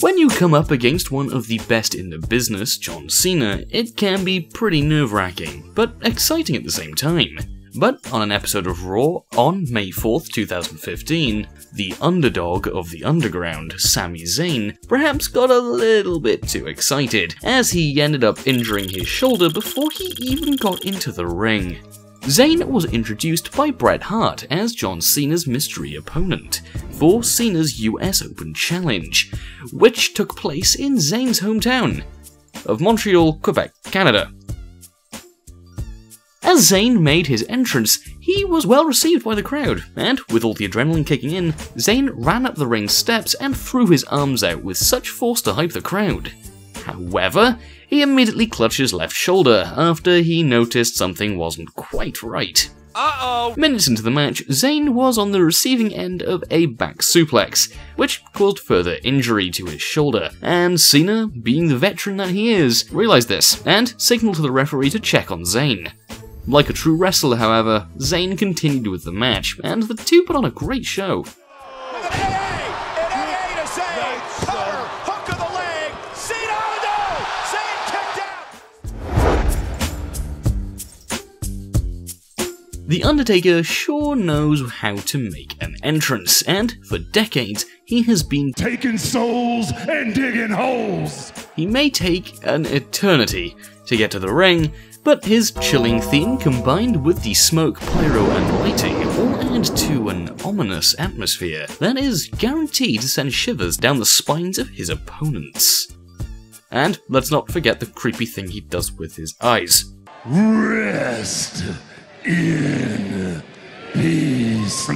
When you come up against one of the best in the business, John Cena, it can be pretty nerve-wracking, but exciting at the same time. But on an episode of Raw on May 4th, 2015, the underdog of the underground, Sami Zayn, perhaps got a little bit too excited, as he ended up injuring his shoulder before he even got into the ring. Zayn was introduced by Bret Hart as John Cena's mystery opponent for Cena's US Open Challenge, which took place in Zayn's hometown of Montreal, Quebec, Canada. As Zayn made his entrance, he was well received by the crowd, and with all the adrenaline kicking in, Zayn ran up the ring steps and threw his arms out with such force to hype the crowd. However, he immediately clutched his left shoulder after he noticed something wasn't quite right. Minutes into the match, Zayn was on the receiving end of a back suplex, which caused further injury to his shoulder, and Cena, being the veteran that he is, realized this and signaled to the referee to check on Zayn. Like a true wrestler, however, Zayn continued with the match, and the two put on a great show. The Undertaker sure knows how to make an entrance, and for decades he has been taking souls and digging holes. He may take an eternity to get to the ring, but his chilling theme combined with the smoke, pyro and lighting all add to an ominous atmosphere that is guaranteed to send shivers down the spines of his opponents. And let's not forget the creepy thing he does with his eyes. Rest in peace.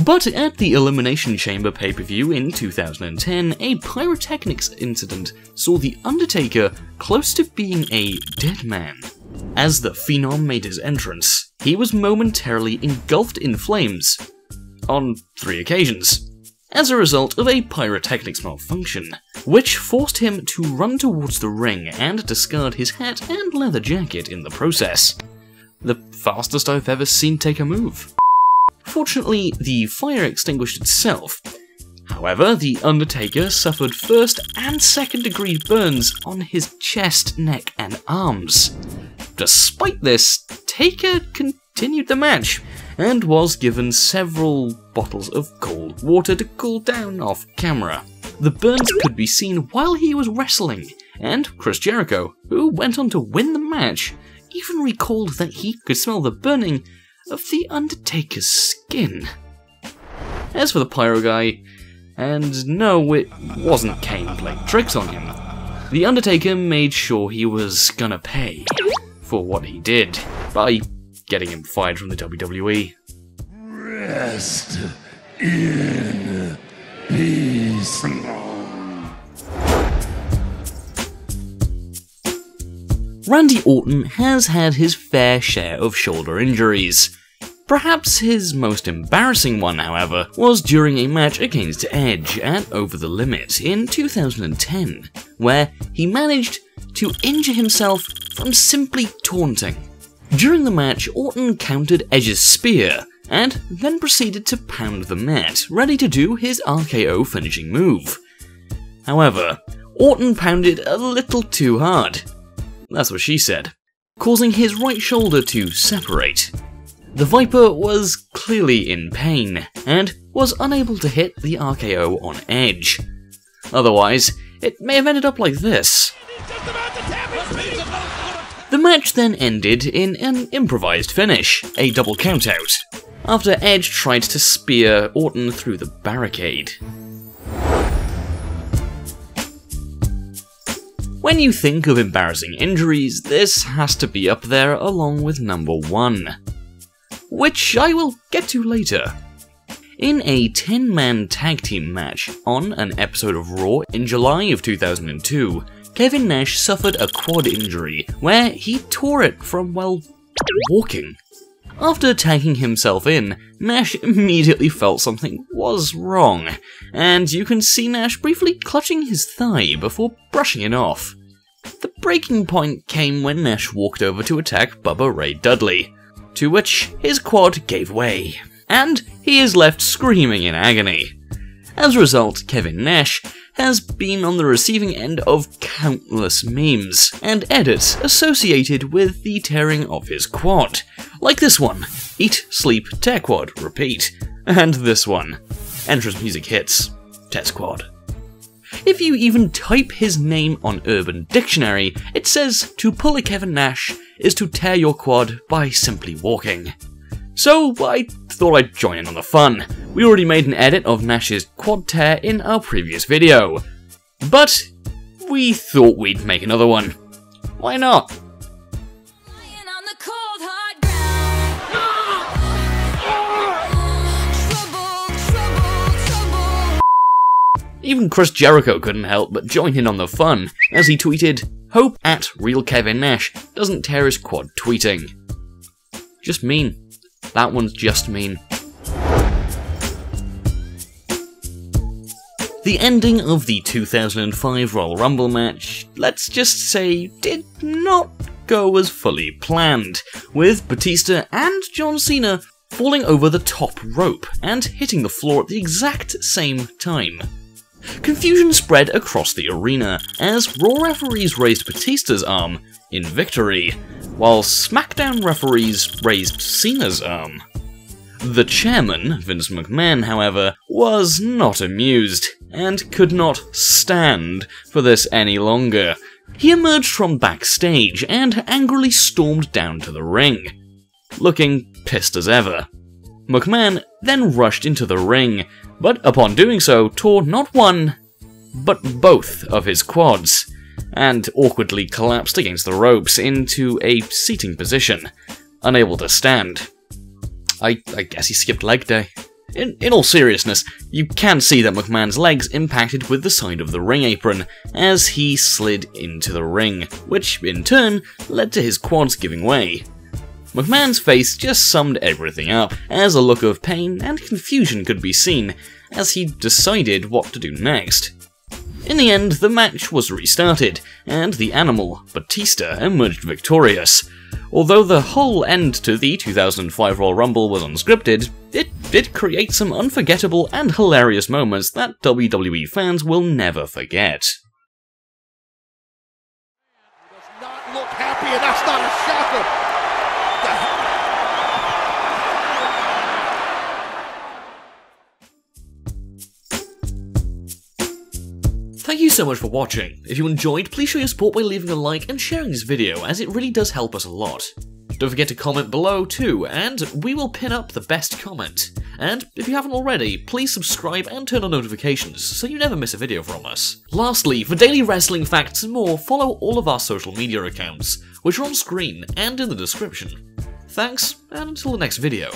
But at the Elimination Chamber pay-per-view in 2010, a pyrotechnics incident saw The Undertaker close to being a dead man. As the Phenom made his entrance, he was momentarily engulfed in flames on 3 occasions, as a result of a pyrotechnics malfunction, which forced him to run towards the ring and discard his hat and leather jacket in the process. The fastest I've ever seen take a move. Fortunately, the fire extinguished itself. However, The Undertaker suffered first and second degree burns on his chest, neck and arms. Despite this, Taker continued the match, and was given several bottles of cold water to cool down off camera. The burns could be seen while he was wrestling, and Chris Jericho, who went on to win the match, even recalled that he could smell the burning of The Undertaker's skin. As for the pyro guy, and no, it wasn't Kane playing tricks on him, The Undertaker made sure he was gonna pay for what he did by getting him fired from the WWE. Rest in peace. Randy Orton has had his fair share of shoulder injuries. Perhaps his most embarrassing one, however, was during a match against Edge at Over the Limit in 2010, where he managed to injure himself from simply taunting. During the match, Orton countered Edge's spear, and then proceeded to pound the mat, ready to do his RKO finishing move. However, Orton pounded a little too hard. That's what she said, causing his right shoulder to separate. The Viper was clearly in pain, and was unable to hit the RKO on Edge. Otherwise, it may have ended up like this. The match then ended in an improvised finish, a double countout, after Edge tried to spear Orton through the barricade. When you think of embarrassing injuries, this has to be up there along with number 1, which I will get to later. In a 10-man tag team match on an episode of Raw in July of 2002, Kevin Nash suffered a quad injury where he tore it from, well, walking. After tagging himself in, Nash immediately felt something was wrong, and you can see Nash briefly clutching his thigh before brushing it off. The breaking point came when Nash walked over to attack Bubba Ray Dudley, to which his quad gave way, and he is left screaming in agony. As a result, Kevin Nash has been on the receiving end of countless memes and edits associated with the tearing of his quad. Like this one, eat, sleep, tear quad, repeat. And this one, entrance music hits, test quad. If you even type his name on Urban Dictionary, it says to pull a Kevin Nash is to tear your quad by simply walking. So I thought I'd join in on the fun. We already made an edit of Nash's quad tear in our previous video, but we thought we'd make another one. Why not? Even Chris Jericho couldn't help but join in on the fun, as he tweeted, "Hope at Real Kevin Nash doesn't tear his quad tweeting." Just mean. That one's just mean. The ending of the 2005 Royal Rumble match, let's just say, did not go as fully planned, with Batista and John Cena falling over the top rope and hitting the floor at the exact same time. Confusion spread across the arena as Raw referees raised Batista's arm in victory, while SmackDown referees raised Cena's arm. The chairman, Vince McMahon, however, was not amused, and could not stand for this any longer. He emerged from backstage and angrily stormed down to the ring, looking pissed as ever. McMahon then rushed into the ring, but upon doing so tore not one, but both of his quads, and awkwardly collapsed against the ropes into a seating position, unable to stand. I guess he skipped leg day. In all seriousness, you can see that McMahon's legs impacted with the side of the ring apron as he slid into the ring, which in turn led to his quads giving way. McMahon's face just summed everything up, as a look of pain and confusion could be seen as he decided what to do next. In the end, the match was restarted, and the animal, Batista, emerged victorious. Although the whole end to the 2005 Royal Rumble was unscripted, it did create some unforgettable and hilarious moments that WWE fans will never forget. He does not look happy, and that's not a shocker. Thank you so much for watching. If you enjoyed, please show your support by leaving a like and sharing this video, as it really does help us a lot. Don't forget to comment below too, and we will pin up the best comment. And if you haven't already, please subscribe and turn on notifications so you never miss a video from us. Lastly, for daily wrestling facts and more, follow all of our social media accounts, which are on screen and in the description. Thanks, and until the next video.